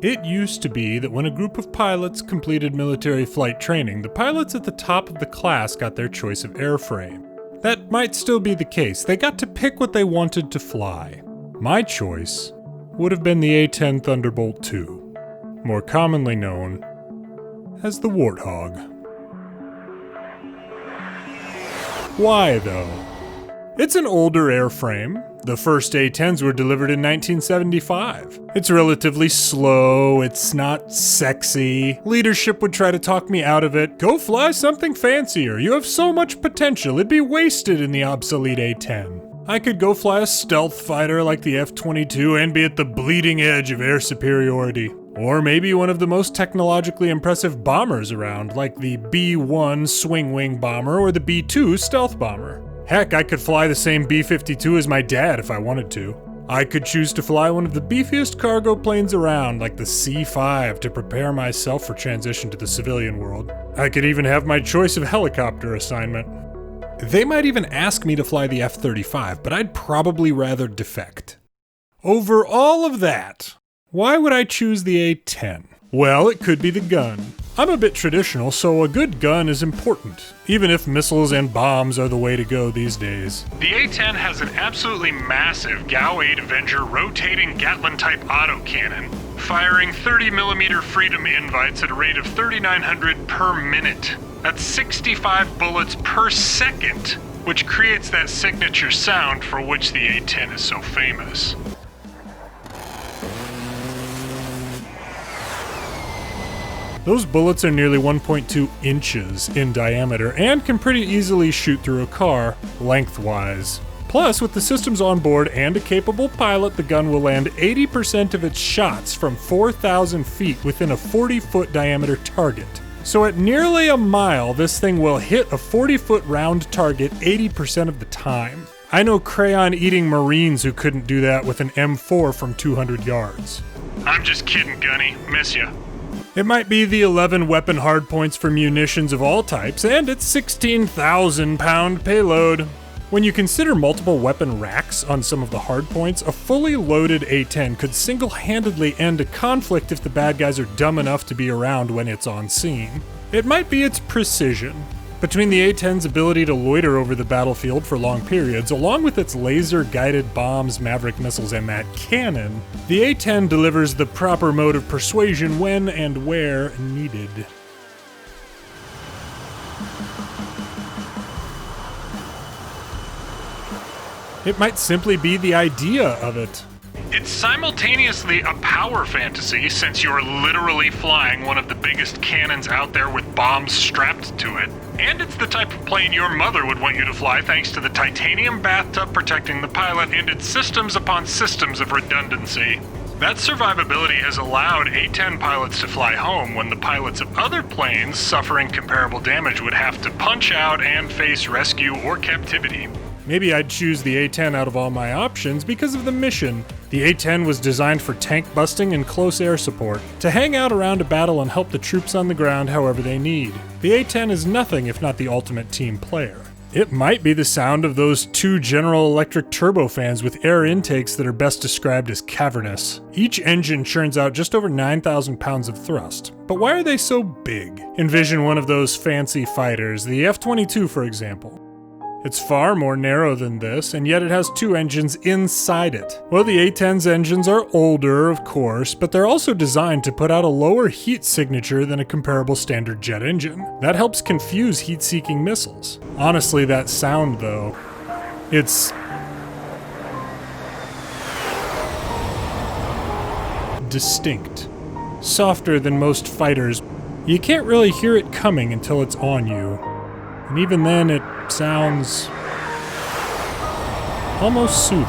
It used to be that when a group of pilots completed military flight training, the pilots at the top of the class got their choice of airframe. That might still be the case. They got to pick what they wanted to fly. My choice would have been the A-10 Thunderbolt II, more commonly known as the Warthog. Why, though? It's an older airframe. The first A-10s were delivered in 1975. It's relatively slow, it's not sexy. Leadership would try to talk me out of it. Go fly something fancier, you have so much potential, it'd be wasted in the obsolete A-10. I could go fly a stealth fighter like the F-22 and be at the bleeding edge of air superiority. Or maybe one of the most technologically impressive bombers around, like the B-1 swing-wing bomber or the B-2 stealth bomber. Heck, I could fly the same B-52 as my dad if I wanted to. I could choose to fly one of the beefiest cargo planes around, like the C-5, to prepare myself for transition to the civilian world. I could even have my choice of helicopter assignment. They might even ask me to fly the F-35, but I'd probably rather defect. Over all of that, why would I choose the A-10? Well, it could be the gun. I'm a bit traditional, so a good gun is important, even if missiles and bombs are the way to go these days. The A-10 has an absolutely massive GAU-8 Avenger rotating Gatling-type autocannon, firing 30mm Freedom invites at a rate of 3,900 per minute. That's 65 bullets per second, which creates that signature sound for which the A-10 is so famous. Those bullets are nearly 1.2 inches in diameter and can pretty easily shoot through a car, lengthwise. Plus, with the systems on board and a capable pilot, the gun will land 80% of its shots from 4,000 feet within a 40-foot diameter target. So at nearly a mile, this thing will hit a 40-foot round target 80% of the time. I know crayon-eating Marines who couldn't do that with an M4 from 200 yards. I'm just kidding, Gunny. Miss ya. It might be the 11 weapon hardpoints for munitions of all types, and its 16,000-pound payload. When you consider multiple weapon racks on some of the hardpoints, a fully loaded A-10 could single-handedly end a conflict if the bad guys are dumb enough to be around when it's on scene. It might be its precision. Between the A-10's ability to loiter over the battlefield for long periods, along with its laser-guided bombs, Maverick missiles, and that cannon, the A-10 delivers the proper mode of persuasion when and where needed. It might simply be the idea of it. It's simultaneously a power fantasy, since you're literally flying one of the biggest cannons out there with bombs strapped to it. And it's the type of plane your mother would want you to fly thanks to the titanium bathtub protecting the pilot and its systems upon systems of redundancy. That survivability has allowed A-10 pilots to fly home when the pilots of other planes suffering comparable damage would have to punch out and face rescue or captivity. Maybe I'd choose the A-10 out of all my options because of the mission. The A-10 was designed for tank busting and close air support, to hang out around a battle and help the troops on the ground however they need. The A-10 is nothing if not the ultimate team player. It might be the sound of those two General Electric turbofans with air intakes that are best described as cavernous. Each engine churns out just over 9,000 pounds of thrust. But why are they so big? Envision one of those fancy fighters, the F-22 for example. It's far more narrow than this, and yet it has two engines inside it. Well, the A-10's engines are older, of course, but they're also designed to put out a lower heat signature than a comparable standard jet engine. That helps confuse heat-seeking missiles. Honestly, that sound, though, it's distinct. Softer than most fighters. You can't really hear it coming until it's on you. And even then, it sounds almost soothing.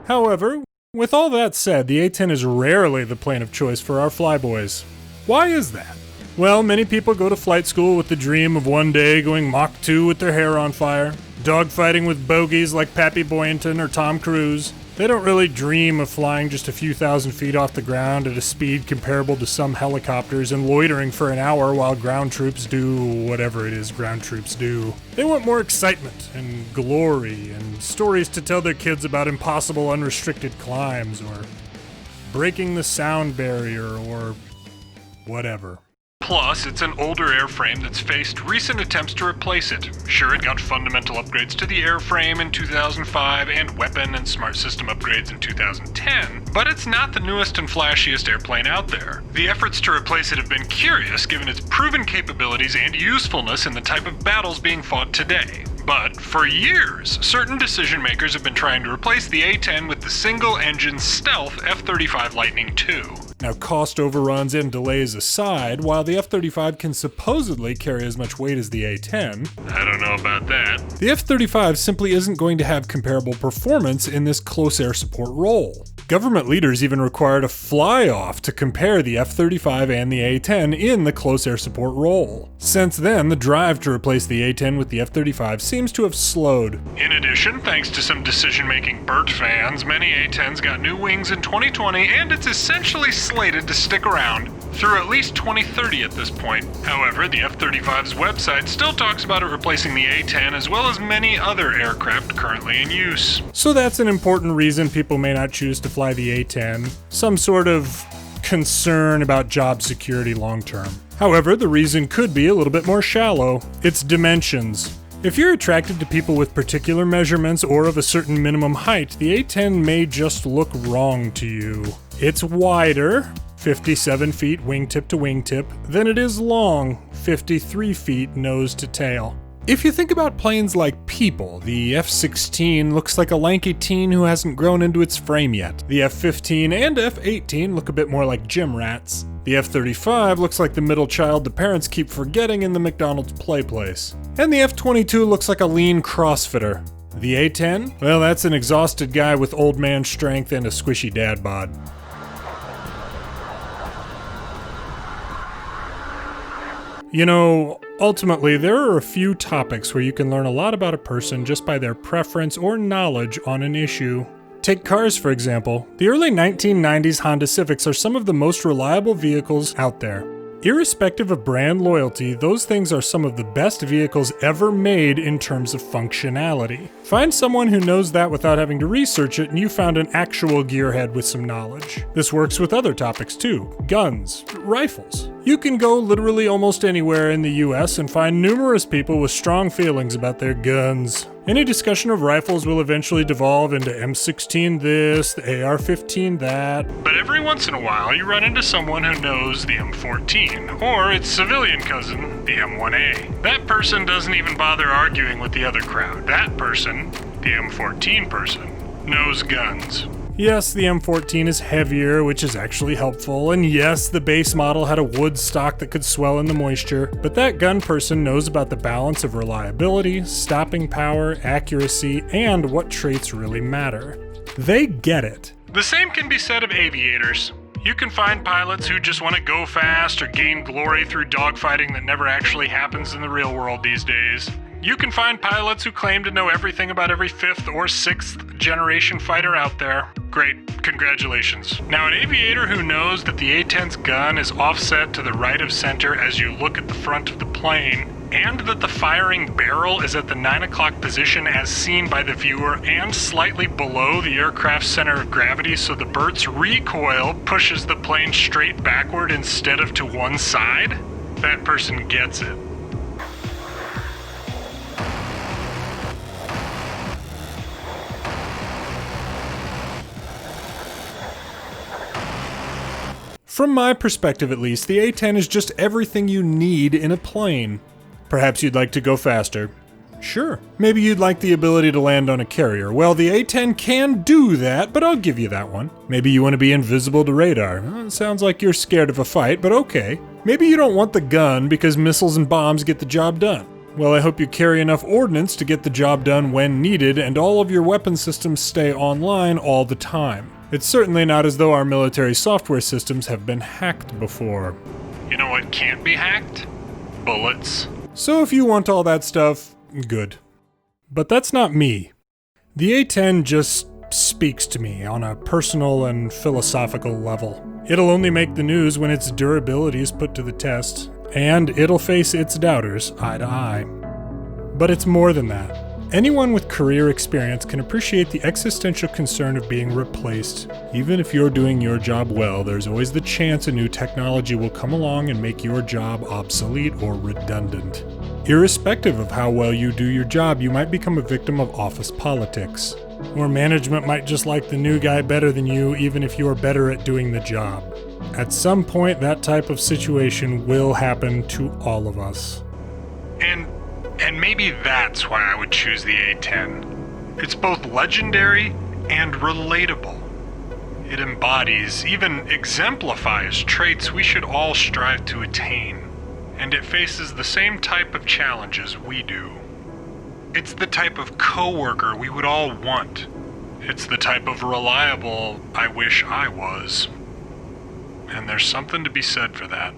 However, with all that said, the A-10 is rarely the plane of choice for our flyboys. Why is that? Well, many people go to flight school with the dream of one day going Mach 2 with their hair on fire, dogfighting with bogeys like Pappy Boyington or Tom Cruise, They don't really dream of flying just a few thousand feet off the ground at a speed comparable to some helicopters and loitering for an hour while ground troops do whatever it is ground troops do. They want more excitement and glory and stories to tell their kids about impossible unrestricted climbs or breaking the sound barrier or whatever. Plus, it's an older airframe that's faced recent attempts to replace it. Sure, it got fundamental upgrades to the airframe in 2005 and weapon and smart system upgrades in 2010, but it's not the newest and flashiest airplane out there. The efforts to replace it have been curious given its proven capabilities and usefulness in the type of battles being fought today. But for years, certain decision makers have been trying to replace the A-10 with the single-engine stealth F-35 Lightning II. Now, cost overruns and delays aside, while the F-35 can supposedly carry as much weight as the A-10, I don't know about that. The F-35 simply isn't going to have comparable performance in this close air support role. Government leaders even required a fly-off to compare the F-35 and the A-10 in the close air support role. Since then, the drive to replace the A-10 with the F-35 seems to have slowed. In addition, thanks to some decision-making Burt fans, many A-10s got new wings in 2020, and it's essentially slated to stick around through at least 2030 at this point. However, the F-35's website still talks about it replacing the A-10 as well as many other aircraft currently in use. So that's an important reason people may not choose to fly the A-10. Some sort of concern about job security long term. However, the reason could be a little bit more shallow. Its dimensions. If you're attracted to people with particular measurements or of a certain minimum height, the A-10 may just look wrong to you. It's wider, 57 feet wingtip to wingtip, than it is long, 53 feet nose to tail. If you think about planes like people, the F-16 looks like a lanky teen who hasn't grown into its frame yet. The F-15 and F-18 look a bit more like gym rats. The F-35 looks like the middle child the parents keep forgetting in the McDonald's play place. And the F-22 looks like a lean CrossFitter. The A-10? Well, that's an exhausted guy with old man strength and a squishy dad bod. You know, ultimately, there are a few topics where you can learn a lot about a person just by their preference or knowledge on an issue. Take cars, for example. The early 1990s Honda Civics are some of the most reliable vehicles out there. Irrespective of brand loyalty, those things are some of the best vehicles ever made in terms of functionality. Find someone who knows that without having to research it, and you found an actual gearhead with some knowledge. This works with other topics too. Guns, rifles. You can go literally almost anywhere in the US and find numerous people with strong feelings about their guns. Any discussion of rifles will eventually devolve into M16 this, the AR-15 that. But every once in a while, you run into someone who knows the M14, or its civilian cousin, the M1A. That person doesn't even bother arguing with the other crowd. That person, the M14 person, knows guns. Yes, the M14 is heavier, which is actually helpful, and yes, the base model had a wood stock that could swell in the moisture, but that gun person knows about the balance of reliability, stopping power, accuracy, and what traits really matter. They get it. The same can be said of aviators. You can find pilots who just want to go fast or gain glory through dogfighting that never actually happens in the real world these days. You can find pilots who claim to know everything about every 5th or 6th generation fighter out there. Great, congratulations. Now, an aviator who knows that the A-10's gun is offset to the right of center as you look at the front of the plane, and that the firing barrel is at the 9 o'clock position as seen by the viewer and slightly below the aircraft's center of gravity, so the bird's recoil pushes the plane straight backward instead of to one side, that person gets it. From my perspective at least, the A-10 is just everything you need in a plane. Perhaps you'd like to go faster. Sure. Maybe you'd like the ability to land on a carrier. Well, the A-10 can do that, but I'll give you that one. Maybe you want to be invisible to radar. Well, it sounds like you're scared of a fight, but okay. Maybe you don't want the gun because missiles and bombs get the job done. Well, I hope you carry enough ordnance to get the job done when needed, and all of your weapon systems stay online all the time. It's certainly not as though our military software systems have been hacked before. You know what can't be hacked? Bullets. So if you want all that stuff, good. But that's not me. The A-10 just speaks to me on a personal and philosophical level. It'll only make the news when its durability is put to the test, and it'll face its doubters eye to eye. But it's more than that. Anyone with career experience can appreciate the existential concern of being replaced. Even if you're doing your job well, there's always the chance a new technology will come along and make your job obsolete or redundant. Irrespective of how well you do your job, you might become a victim of office politics. Or management might just like the new guy better than you, even if you're better at doing the job. At some point, that type of situation will happen to all of us. And maybe that's why I would choose the A-10. It's both legendary and relatable. It embodies, even exemplifies, traits we should all strive to attain. And it faces the same type of challenges we do. It's the type of coworker we would all want. It's the type of reliable I wish I was. And there's something to be said for that.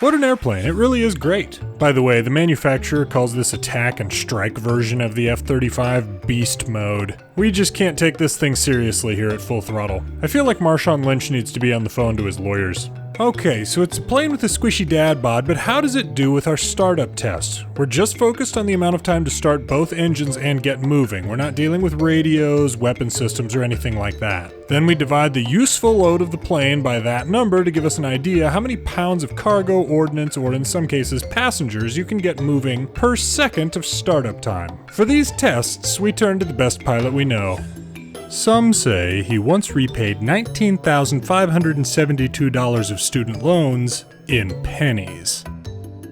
What an airplane, it really is great. By the way, the manufacturer calls this attack and strike version of the F-35 beast mode. We just can't take this thing seriously here at Full Throttle. I feel like Marshawn Lynch needs to be on the phone to his lawyers. Okay, so it's a plane with a squishy dad bod, but how does it do with our startup test? We're just focused on the amount of time to start both engines and get moving. We're not dealing with radios, weapon systems, or anything like that. Then we divide the useful load of the plane by that number to give us an idea how many pounds of cargo, ordnance, or in some cases passengers you can get moving per second of startup time. For these tests, we turn to the best pilot we know. Some say he once repaid $19,572 of student loans in pennies.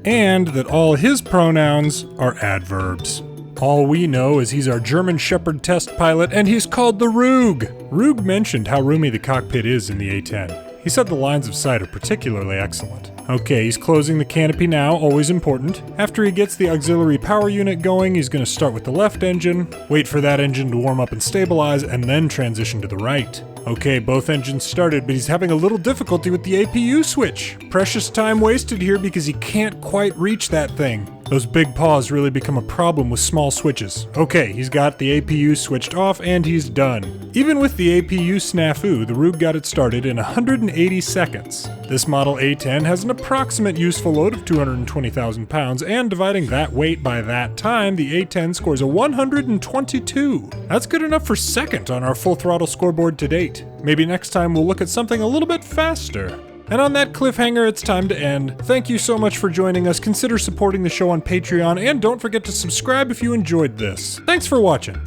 And that all his pronouns are adverbs. All we know is he's our German Shepherd test pilot, and he's called the Roog. Roog mentioned how roomy the cockpit is in the A-10. He said the lines of sight are particularly excellent. Okay, he's closing the canopy now, always important. After he gets the auxiliary power unit going, he's going to start with the left engine, wait for that engine to warm up and stabilize, and then transition to the right. Okay, both engines started, but he's having a little difficulty with the APU switch. Precious time wasted here because he can't quite reach that thing. Those big paws really become a problem with small switches. Okay, he's got the APU switched off and he's done. Even with the APU snafu, the Roog got it started in 180 seconds. This model A-10 has an approximate useful load of 220,000 pounds, and dividing that weight by that time, the A-10 scores a 122. That's good enough for second on our Full Throttle scoreboard to date. Maybe next time we'll look at something a little bit faster. And on that cliffhanger, it's time to end. Thank you so much for joining us. Consider supporting the show on Patreon, and don't forget to subscribe if you enjoyed this. Thanks for watching.